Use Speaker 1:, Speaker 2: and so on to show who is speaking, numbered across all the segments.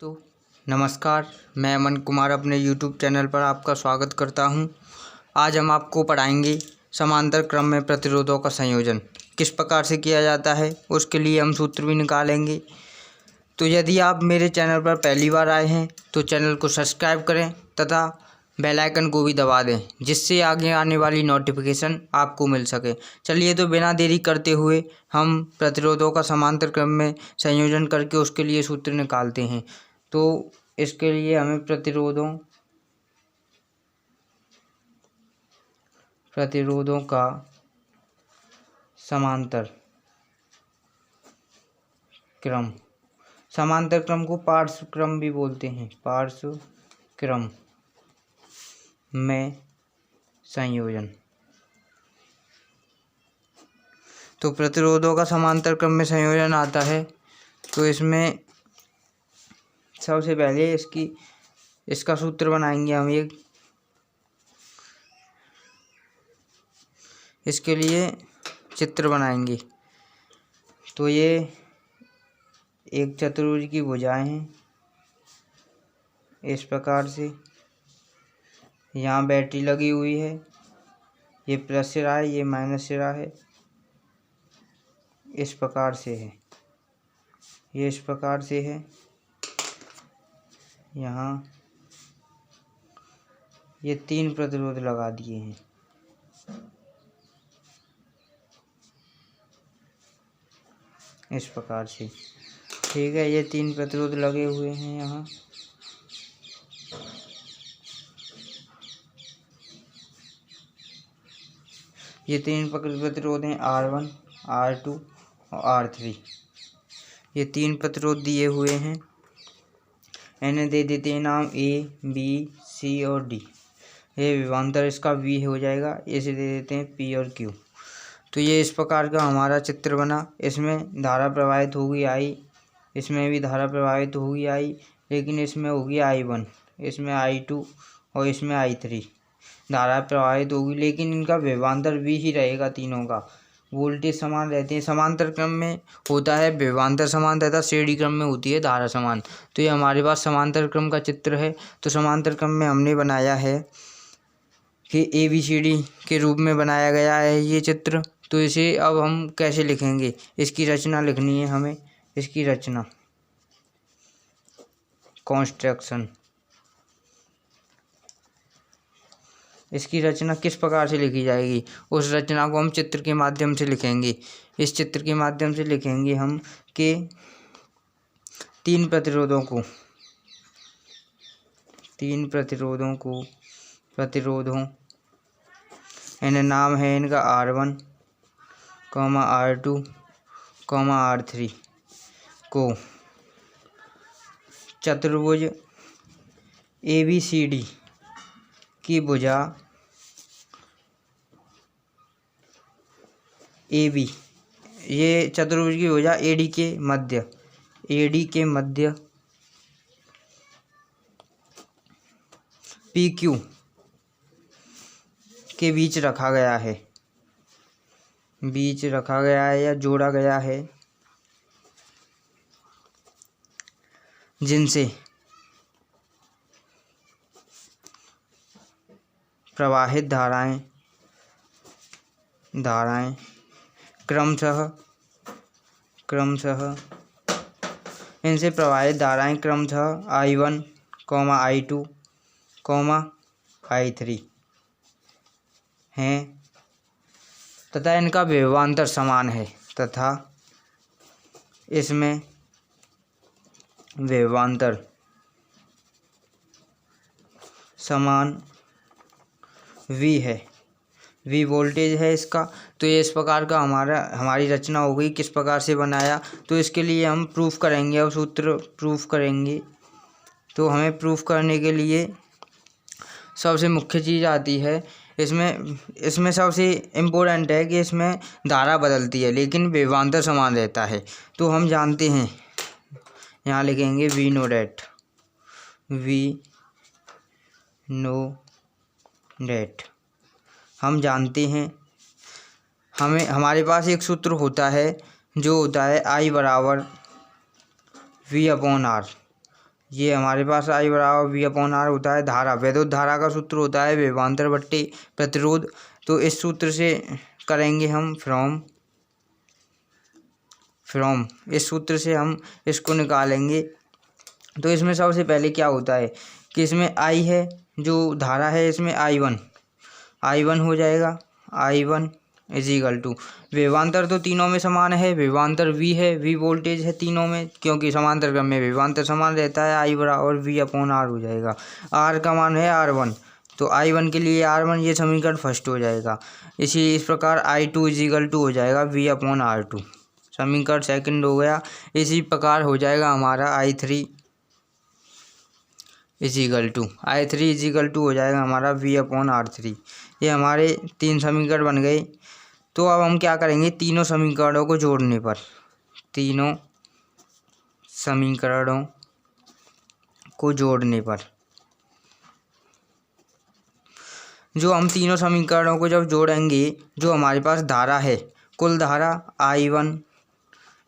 Speaker 1: तो नमस्कार, मैं अमन कुमार अपने YouTube चैनल पर आपका स्वागत करता हूं। आज हम आपको पढ़ाएंगे समांतर क्रम में प्रतिरोधों का संयोजन किस प्रकार से किया जाता है, उसके लिए हम सूत्र भी निकालेंगे। तो यदि आप मेरे चैनल पर पहली बार आए हैं तो चैनल को सब्सक्राइब करें तथा बेल आइकन को भी दबा दें, जिससे आगे आने वाली नोटिफिकेशन आपको मिल सके। चलिए तो बिना देरी करते हुए हम प्रतिरोधों का समांतर क्रम में संयोजन करके उसके लिए सूत्र निकालते हैं। तो इसके लिए हमें प्रतिरोधों का समांतर क्रम को पार्श्व क्रम भी बोलते हैं, पार्श्व क्रम में संयोजन। तो प्रतिरोधों का समांतर क्रम में संयोजन आता है तो इसमें सबसे पहले इसका सूत्र बनाएंगे हम इसके लिए चित्र बनाएंगे। तो ये एक चतुर्भुज की भुजाएं हैं, इस प्रकार से यहाँ बैटरी लगी हुई है, ये प्लस सिरा है, ये माइनस सिरा है, इस प्रकार से है, ये इस प्रकार से है। यहाँ ये 3 प्रतिरोध लगा दिए हैं, इस प्रकार से। ठीक है, ये 3 प्रतिरोध लगे हुए हैं यहाँ। ये 3 प्रतिरोध हैं R1, R2 और R3। ये 3 प्रतिरोध दिए हुए हैं, इन्हें दे देते हैं नाम A, B, C और D। ये विभवांतर इसका V हो जाएगा, इसे दे देते हैं P और Q। तो ये इस प्रकार का हमारा चित्र बना। इसमें धारा प्रवाहित होगी I, इसमें भी धारा प्रवाहित होगी I, लेकिन इसमें होगी I1, इसमें I2 और इसमें I3 धारा प्रवाहित होगी, लेकिन इनका विभवांतर V ही रहेगा। तीनों का वोल्टेज समान रहते हैं। समांतर क्रम में होता है विभवांतर समान तथा श्रेणी क्रम में होती है धारा समान। तो ये हमारे पास समांतर क्रम का चित्र है। तो समांतर क्रम में हमने बनाया है कि ABCD के रूप में बनाया गया है ये चित्र। तो इसे अब हम कैसे लिखेंगे, इसकी रचना लिखनी है हमें। इसकी रचना कॉन्स्ट्रक्शन, इसकी रचना किस प्रकार से लिखी जाएगी, उस रचना को हम चित्र के माध्यम से लिखेंगे। इस चित्र के माध्यम से लिखेंगे हम कि 3 प्रतिरोधों इन्हें नाम है इनका R1, R2, R3 को चतुर्भुज ABCD की भुजा AB, ये चतुर्भुज की भुजा AD के मध्य PQ के बीच रखा गया है, या जोड़ा गया है, जिनसे प्रवाहित धाराएं क्रमशः इनसे प्रवाहित धाराएं क्रमशः I1, I2, I3 हैं तथा इनका विभवांतर समान है, तथा इसमें विभवांतर समान V है, V वोल्टेज है इसका। तो ये इस प्रकार का हमारी रचना हो गई। किस प्रकार से बनाया, तो इसके लिए हम प्रूफ करेंगे। अब सूत्र प्रूफ करेंगे। तो हमें प्रूफ करने के लिए सबसे मुख्य चीज़ आती है इसमें सबसे इम्पोर्टेंट है कि इसमें धारा बदलती है लेकिन विभवांतर समान रहता है। तो हम जानते हैं, यहाँ लिखेंगे V नो डेट। हम जानते हैं, हमारे पास एक सूत्र होता है जो होता है I बराबर V/R। ये हमारे पास I बराबर V अपॉन R होता है। धारा, वैद्युत धारा का सूत्र होता है विभवांतर बट्टे प्रतिरोध। तो इस सूत्र से करेंगे हम फ्रॉम इस सूत्र से हम इसको निकालेंगे। तो इसमें सबसे पहले क्या होता है कि इसमें I है, जो धारा है इसमें I1 हो जाएगा। I1 इज इक्वल टू, विभवांतर तो तीनों में समान है, विभवांतर V है, V वोल्टेज है तीनों में, क्योंकि समांतर क्रम में विभवांतर समान रहता है। I बराबर V अपॉन R हो जाएगा। R का मान है R1, तो I1 के लिए R1, ये समीकरण फर्स्ट हो जाएगा। इस प्रकार I2 इज इक्वल टू हो जाएगा V अपॉन R2, समीकरण सेकंड हो गया। इसी प्रकार हो जाएगा हमारा I3 इज इक्वल टू हो जाएगा हमारा V अपॉन R3। ये हमारे 3 समीकरण बन गए। तो अब हम क्या करेंगे, तीनों समीकरणों को जोड़ने पर, जो हम तीनों समीकरणों को जब जोड़ेंगे, जो हमारे पास धारा है, कुल धारा I1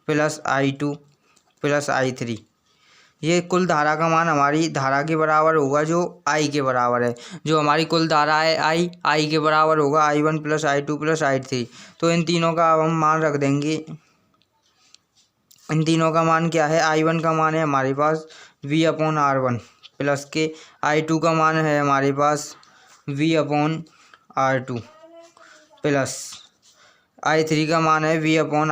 Speaker 1: plus I2 plus I3, ये कुल धारा का मान हमारी धारा के बराबर होगा जो I के बराबर है। जो हमारी कुल धारा है I के बराबर होगा I1 plus I2 plus I3। तो इन तीनों का अब हम मान रख देंगे। इन तीनों का मान क्या है, I1 का मान है हमारे पास V अपॉन R1 प्लस के I2 का मान है हमारे पास V upon R2 plus I3 का मान है V अपॉन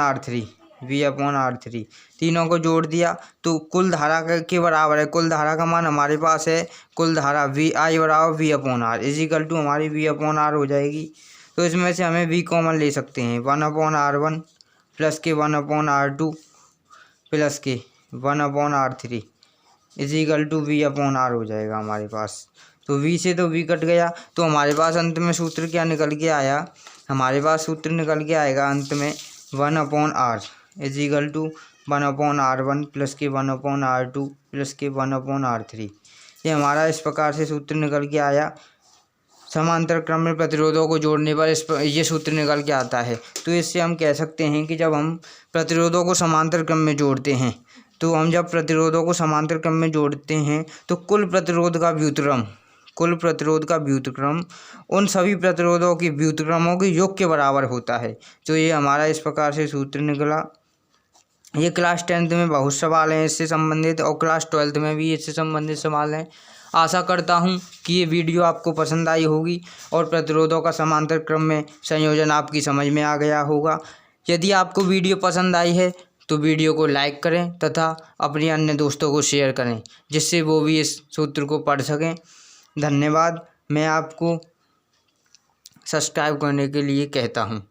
Speaker 1: R3। तीनों को जोड़ दिया तो कुल धारा के बराबर है। कुल धारा का मान हमारे पास है, कुल धारा I बराबर V upon R is equal to हमारी V अपॉन R हो जाएगी। तो इसमें से हमें V कॉमन ले सकते हैं, 1 अपॉन R1 प्लस के 1 अपॉन R2 प्लस के 1 upon R3 is equal to V upon R हो जाएगा हमारे पास। तो V से तो V कट गया, तो हमारे पास अंत में सूत्र क्या निकल के आया, हमारे पास सूत्र निकल के आएगा अंत में 1 upon R is equal to 1 upon R1 plus के 1 अपॉन R2 प्लस के 1 अपॉन R3। ये हमारा इस प्रकार से सूत्र निकल के आया। समांतर क्रम में प्रतिरोधों को जोड़ने पर ये सूत्र निकल के आता है। तो इससे हम कह सकते हैं कि जब हम प्रतिरोधों को समांतर क्रम में जोड़ते हैं, तो हम जब प्रतिरोधों को समांतर क्रम में जोड़ते हैं तो कुल प्रतिरोध का व्युत्क्रम उन सभी प्रतिरोधों के व्युत्क्रमों के योग के बराबर होता है। तो ये हमारा इस प्रकार से सूत्र निकला। ये क्लास 10th में बहुत सवाल हैं इससे संबंधित, और क्लास 12th में भी इससे संबंधित सवाल हैं। आशा करता हूँ कि ये वीडियो आपको पसंद आई होगी और प्रतिरोधों का समांतर क्रम में संयोजन आपकी समझ में आ गया होगा। यदि आपको वीडियो पसंद आई है तो वीडियो को लाइक करें तथा अपने अन्य दोस्तों को शेयर करें, जिससे वो भी इस सूत्र को पढ़ सकें। धन्यवाद। मैं आपको सब्सक्राइब करने के लिए कहता हूँ।